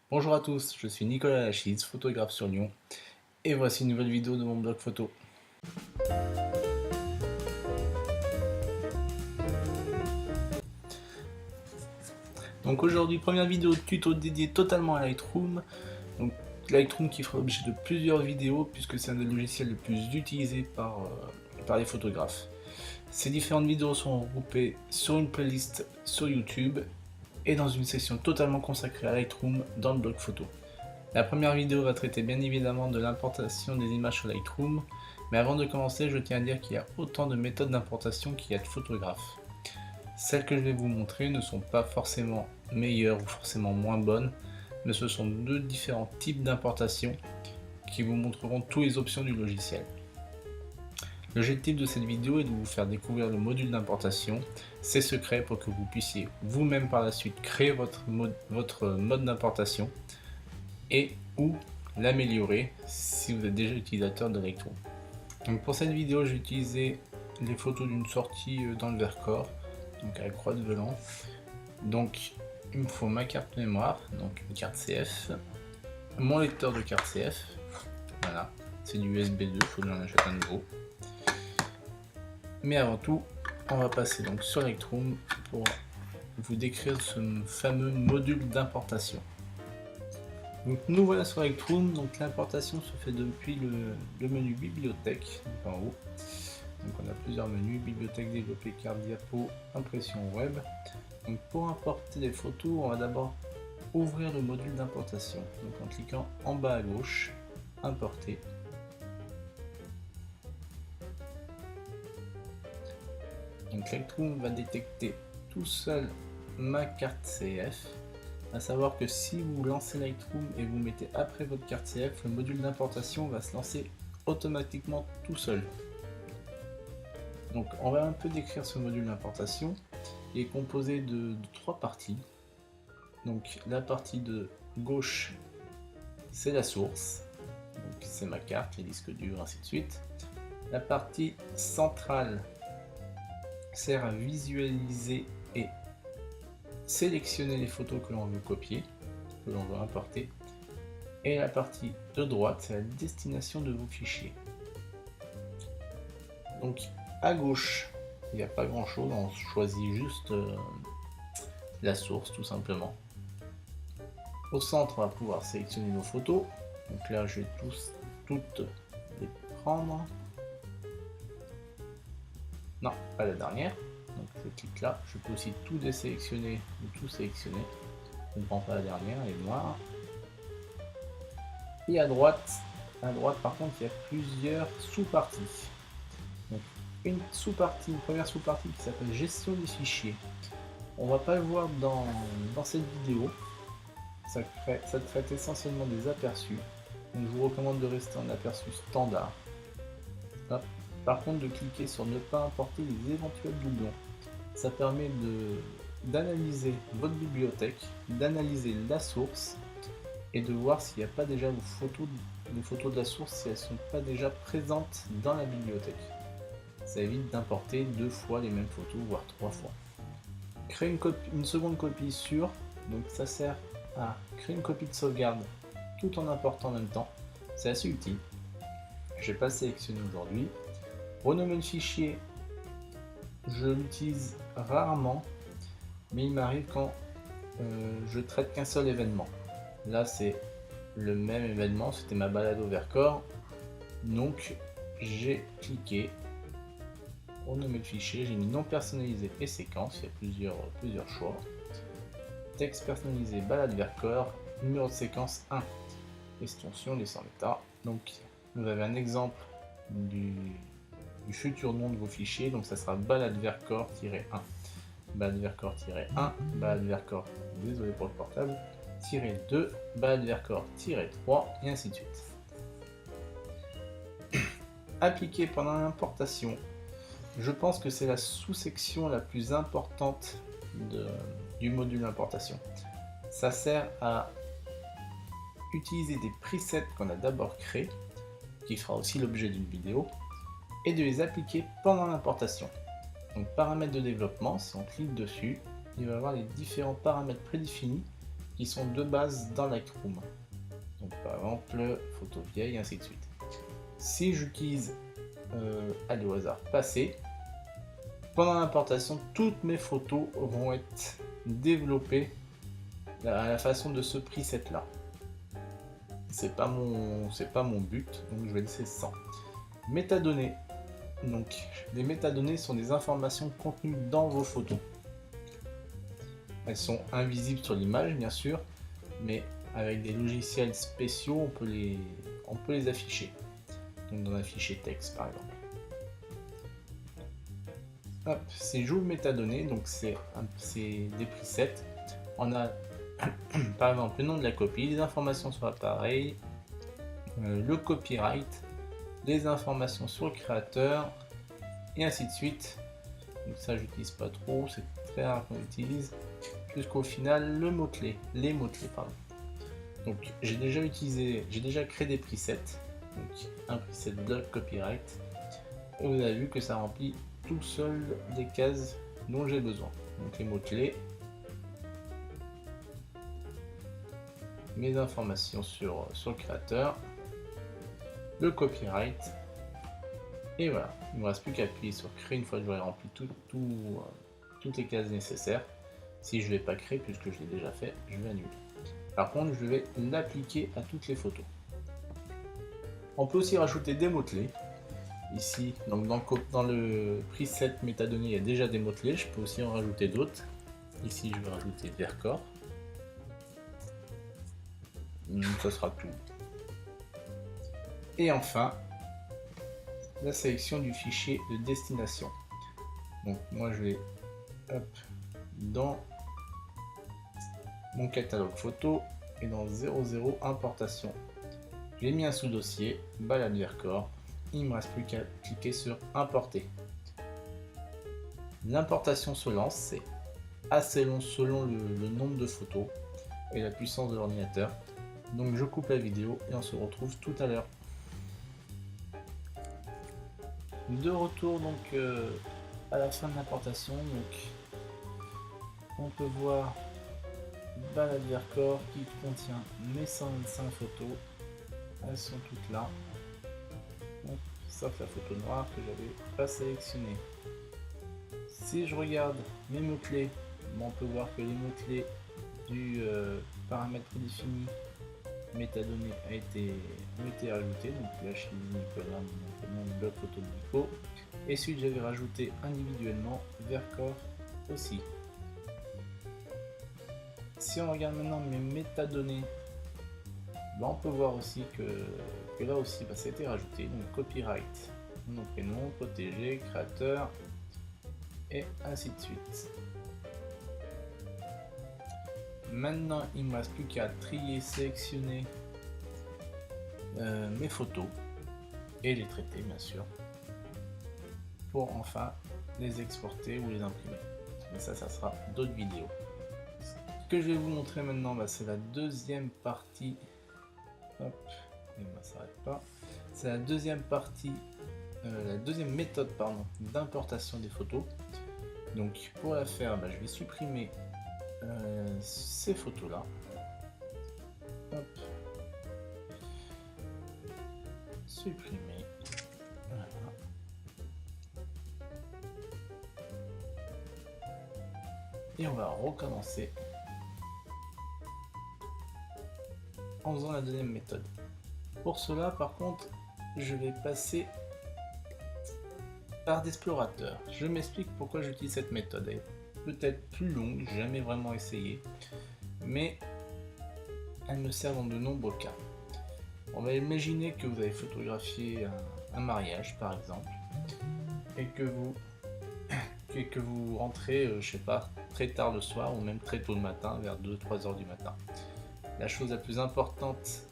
Bonjour à tous, je suis Nicolas Lachise, photographe sur Lyon, et voici une nouvelle vidéo de mon blog photo. Donc aujourd'hui, première vidéo de tuto dédiée totalement à Lightroom. Donc Lightroom qui fera l'objet de plusieurs vidéos puisque c'est un des logiciels les plus utilisés par les photographes. Ces différentes vidéos sont regroupées sur une playlist sur YouTube et dans une section totalement consacrée à Lightroom dans le blog photo. La première vidéo va traiter bien évidemment de l'importation des images sur Lightroom, mais avant de commencer, je tiens à dire qu'il y a autant de méthodes d'importation qu'il y a de photographes. Celles que je vais vous montrer ne sont pas forcément meilleures ou forcément moins bonnes, mais ce sont deux différents types d'importation qui vous montreront toutes les options du logiciel. L'objectif de cette vidéo est de vous faire découvrir le module d'importation, ses secrets pour que vous puissiez vous-même par la suite créer votre mode d'importation et ou l'améliorer si vous êtes déjà utilisateur de Lightroom. Donc pour cette vidéo, j'ai utilisé les photos d'une sortie dans le Vercors, donc à la croix de Velan. Donc il me faut ma carte mémoire, donc une carte CF, mon lecteur de carte CF, voilà, c'est du USB 2, il faut que j'en achète un nouveau. Mais avant tout, on va passer donc sur Lightroom pour vous décrire ce fameux module d'importation. Donc nous voilà sur Lightroom, donc l'importation se fait depuis le menu bibliothèque, donc en haut. Donc on a plusieurs menus, bibliothèque, développer, carte, diapo, impression web. Donc pour importer des photos, on va d'abord ouvrir le module d'importation. Donc en cliquant en bas à gauche, importer. Donc Lightroom va détecter tout seul ma carte CF. A savoir que si vous lancez Lightroom et vous mettez après votre carte CF, le module d'importation va se lancer automatiquement tout seul. Donc on va un peu décrire ce module d'importation. Il est composé de trois parties. Donc la partie de gauche, c'est la source, donc c'est ma carte, les disques durs, ainsi de suite. La partie centrale sert à visualiser et sélectionner les photos que l'on veut copier, que l'on veut importer. Et la partie de droite, c'est la destination de vos fichiers. Donc à gauche, il n'y a pas grand chose, on choisit juste la source tout simplement. Au centre, on va pouvoir sélectionner nos photos. Donc là, je vais toutes les prendre. Non, pas la dernière. Donc je clique là. Je peux aussi tout désélectionner ou tout sélectionner. Je ne prends pas la dernière, elle est noire. Et à droite par contre, il y a plusieurs sous-parties. Donc une première sous-partie qui s'appelle gestion des fichiers. On va pas le voir dans cette vidéo. Ça traite essentiellement des aperçus. Donc je vous recommande de rester en aperçu standard. Hop. Par contre, de cliquer sur ne pas importer les éventuels doublons. Ça permet d'analyser votre bibliothèque, d'analyser la source et de voir s'il n'y a pas déjà les photos de la source, si elles ne sont pas déjà présentes dans la bibliothèque. Ça évite d'importer 2 fois les mêmes photos, voire 3 fois. Créer une seconde copie sûre, donc ça sert à créer une copie de sauvegarde tout en important en même temps. C'est assez utile. Je vais pas sélectionner aujourd'hui. Renommer le fichier, je l'utilise rarement, mais il m'arrive quand je traite qu'un seul événement. Là c'est le même événement, c'était ma balade au Vercors, donc j'ai cliqué renommer le fichier, j'ai mis non personnalisé et séquence, il y a plusieurs choix. Texte personnalisé, balade Vercors, numéro de séquence 1, extension descend l'état. Donc vous avez un exemple du futur nom de vos fichiers, donc ça sera balade Vercors-1, balade Vercors-1, balade Vercors, désolé pour le portable, -2, balade Vercors-3, et ainsi de suite. Appliquer pendant l'importation, je pense que c'est la sous-section la plus importante du module d'importation. Ça sert à utiliser des presets qu'on a d'abord créés, qui fera aussi l'objet d'une vidéo, et de les appliquer pendant l'importation. Donc paramètres de développement, si on clique dessus, il va y avoir les différents paramètres prédéfinis qui sont de base dans Lightroom. Donc par exemple, photo vieille, ainsi de suite. Si j'utilise, allez au hasard, passé, pendant l'importation, toutes mes photos vont être développées à la façon de ce preset là. C'est pas mon but, donc je vais laisser 100. Métadonnées. Donc les métadonnées sont des informations contenues dans vos photos. Elles sont invisibles sur l'image bien sûr, mais avec des logiciels spéciaux on peut les afficher. Donc dans un fichier texte par exemple. Hop, c'est j'ouvre métadonnées, donc c'est des presets. On a par exemple le nom de la copie, les informations sur l'appareil, le copyright, les informations sur le créateur, et ainsi de suite. Donc ça j'utilise pas trop, c'est très rare qu'on utilise, jusqu'au final le mot-clé, les mots-clés pardon. Donc j'ai déjà créé des presets, donc un preset de copyright, et vous avez vu que ça remplit tout seul des cases dont j'ai besoin. Donc les mots-clés, mes informations sur le créateur, le copyright, et voilà. Il ne me reste plus qu'à appuyer sur créer une fois que j'aurai rempli toutes les cases nécessaires. Si je ne l'ai pas créé, puisque je l'ai déjà fait, je vais annuler. Par contre, je vais l'appliquer à toutes les photos. On peut aussi rajouter des mots-clés. Ici, donc dans le preset métadonnées, il y a déjà des mots-clés. Je peux aussi en rajouter d'autres. Ici, je vais rajouter Vercors. Ça sera tout. Et enfin, la sélection du fichier de destination. Donc moi je vais dans mon catalogue photo et dans 00 importation. J'ai mis un sous-dossier, balade Vercors. Il ne me reste plus qu'à cliquer sur importer. L'importation se lance, c'est assez long selon le nombre de photos et la puissance de l'ordinateur. Donc je coupe la vidéo et on se retrouve tout à l'heure. De retour donc à la fin de l'importation, donc on peut voir balade Vercors qui contient mes 125 photos. Elles sont toutes là, donc, sauf la photo noire que j'avais pas sélectionnée. Si je regarde mes mots-clés, on peut voir que les mots-clés du paramètre défini métadonnées ont été rajoutés, donc là chez Nicolas, mon blog photo de Nico, et celui que j'avais rajouté individuellement, Vercors aussi. Si on regarde maintenant mes métadonnées, on peut voir aussi que là aussi ça a été rajouté, donc copyright, mon prénom, protégé, créateur, et ainsi de suite. Maintenant, il ne me reste plus qu'à trier, sélectionner mes photos et les traiter, bien sûr, pour enfin les exporter ou les imprimer. Mais ça sera d'autres vidéos. Ce que je vais vous montrer maintenant, c'est la deuxième partie. Hop, il ne s'arrête pas. C'est la deuxième partie, la deuxième méthode d'importation des photos. Donc pour la faire, je vais supprimer ces photos là. Hop. Supprimer. Voilà. Et on va recommencer en faisant la deuxième méthode. Pour cela par contre je vais passer par d'explorateur. Je m'explique pourquoi j'utilise cette méthode. Elle est peut-être plus longue, j'ai jamais vraiment essayé, mais elle me sert dans de nombreux cas. On va imaginer que vous avez photographié un mariage par exemple, et que vous rentrez, je sais pas, très tard le soir ou même très tôt le matin, vers 2-3 heures du matin. La chose la plus importante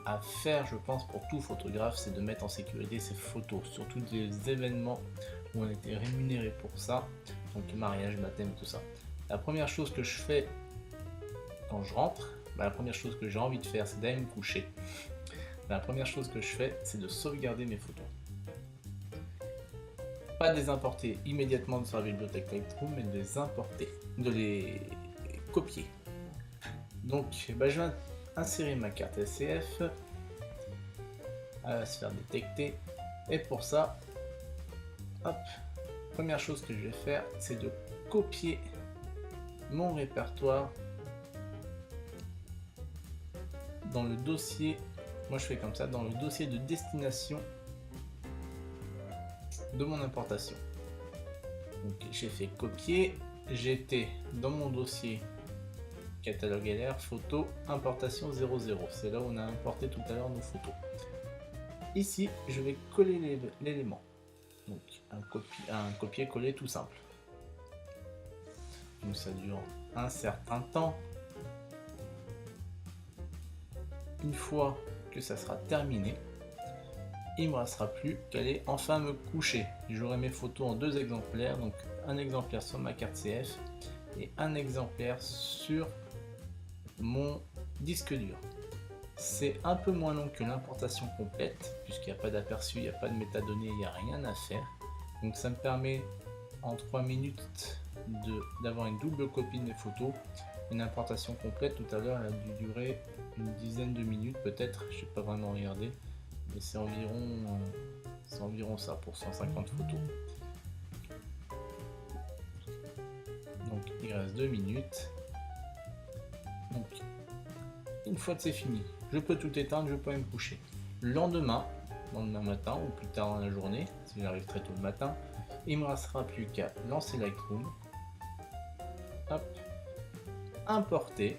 à faire, je pense, pour tout photographe, c'est de mettre en sécurité ses photos, surtout des événements où on était rémunéré pour ça, donc mariage, baptême, tout ça. La première chose que je fais quand je rentre, la première chose que j'ai envie de faire, c'est d'aller me coucher. La première chose que je fais, c'est de sauvegarder mes photos. Pas de les importer immédiatement sur la bibliothèque Lightroom, mais de les importer, de les copier. Donc bah, je vais insérer ma carte SCF. Elle va se faire détecter. Et pour ça, hop, première chose que je vais faire, c'est de copier mon répertoire dans le dossier. Moi je fais comme ça, dans le dossier de destination de mon importation. Donc j'ai fait copier, j'étais dans mon dossier catalogue LR, photo, importation 00. C'est là où on a importé tout à l'heure nos photos. Ici, je vais coller l'élément. Donc un copier-coller tout simple. Donc ça dure un certain temps. Une fois que ça sera terminé, il ne me restera plus qu'à aller enfin me coucher. J'aurai mes photos en 2 exemplaires, donc un exemplaire sur ma carte CF et un exemplaire sur mon disque dur. C'est un peu moins long que l'importation complète, puisqu'il n'y a pas d'aperçu, il n'y a pas de métadonnées, il n'y a rien à faire. Donc ça me permet en 3 minutes d'avoir une double copie de mes photos. Une importation complète, tout à l'heure, elle a dû durer une dizaine de minutes peut-être, je n'ai pas vraiment regardé, mais c'est environ ça pour 150 photos. Donc il reste 2 minutes. Donc une fois que c'est fini, je peux tout éteindre, je peux aller me coucher. Le lendemain matin ou plus tard dans la journée, si j'arrive très tôt le matin, il ne me restera plus qu'à lancer Lightroom, hop, importer.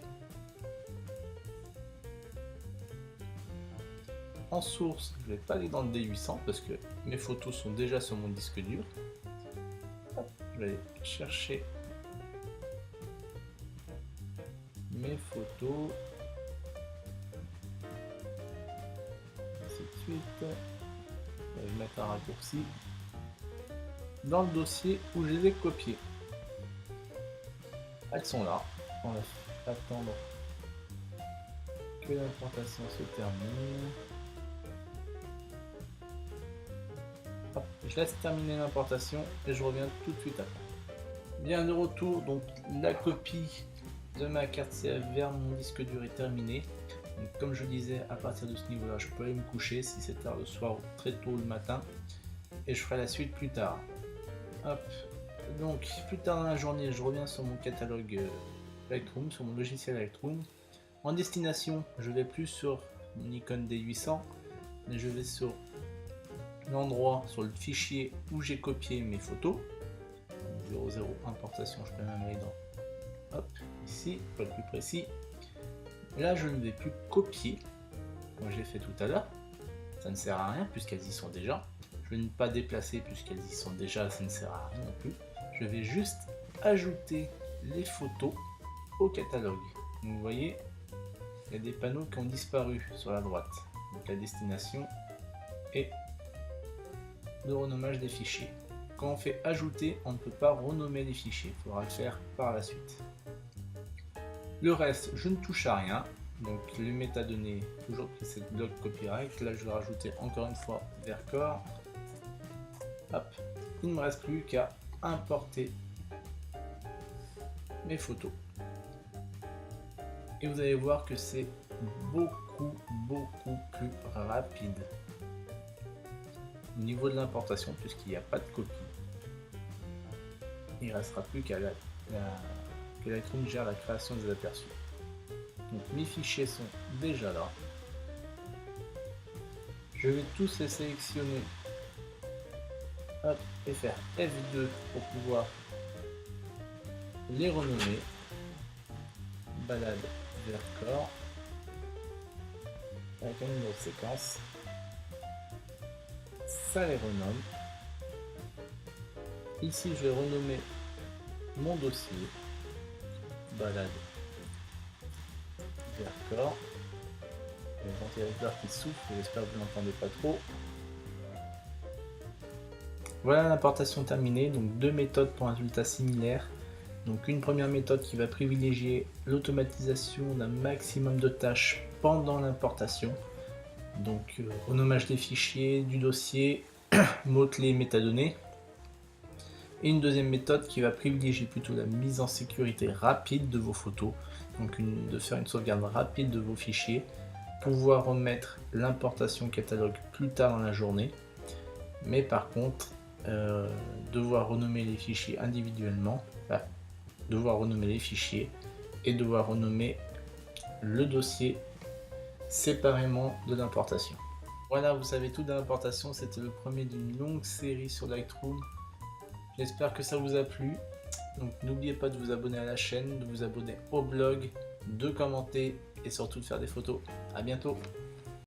En source, je ne vais pas aller dans le D800 parce que mes photos sont déjà sur mon disque dur. Hop, je vais aller chercher mes photos. Ainsi de suite. Je vais mettre un raccourci dans le dossier où je les ai copiées. Elles sont là. On va attendre que l'importation se termine. Hop, je laisse terminer l'importation et je reviens tout de suite après. Bien de retour, donc la copie de ma carte CF vers mon disque dur est terminée. Donc, comme je disais, à partir de ce niveau là je peux aller me coucher si c'est tard le soir ou très tôt le matin, et je ferai la suite plus tard. Hop. Donc plus tard dans la journée je reviens sur mon catalogue Lightroom, sur mon logiciel Lightroom. En destination je vais plus sur mon Nikon D800 mais je vais sur l'endroit, sur le fichier où j'ai copié mes photos. 00 importation, je peux même aller dans, hop, ici, pour être plus précis. Là je ne vais plus copier comme j'ai fait tout à l'heure, ça ne sert à rien puisqu'elles y sont déjà. Je vais ne pas déplacer puisqu'elles y sont déjà, ça ne sert à rien non plus. Je vais juste ajouter les photos au catalogue. Donc, vous voyez, il y a des panneaux qui ont disparu sur la droite. Donc la destination et le renommage des fichiers. Quand on fait ajouter, on ne peut pas renommer les fichiers, il faudra le faire par la suite. Le reste, je ne touche à rien. Donc les métadonnées, toujours preset bloc copyright. Là je vais rajouter encore une fois Vercors. Hop, il ne me reste plus qu'à importer mes photos. Et vous allez voir que c'est beaucoup plus rapide au niveau de l'importation puisqu'il n'y a pas de copie. Il ne restera plus qu'à que Lightroom gère la création des aperçus. Donc mes fichiers sont déjà là. Je vais tous les sélectionner, hop, et faire F2 pour pouvoir les renommer. Balade Vercors avec un numéro de séquence. Ça les renomme. Ici je vais renommer mon dossier balade Vercors. Il y a le ventilateur qui souffle, j'espère que vous n'entendez pas trop. Voilà l'importation terminée, donc 2 méthodes pour un résultat similaire. Donc une première méthode qui va privilégier l'automatisation d'un maximum de tâches pendant l'importation. Donc renommage des fichiers, du dossier, mots-clés, métadonnées. Et une deuxième méthode qui va privilégier plutôt la mise en sécurité rapide de vos photos, donc de faire une sauvegarde rapide de vos fichiers, pouvoir remettre l'importation catalogue plus tard dans la journée, mais par contre devoir renommer les fichiers individuellement, devoir renommer les fichiers et devoir renommer le dossier séparément de l'importation. Voilà, vous savez tout de l'importation, c'était le premier d'une longue série sur Lightroom. J'espère que ça vous a plu. Donc n'oubliez pas de vous abonner à la chaîne, de vous abonner au blog, de commenter et surtout de faire des photos. À bientôt.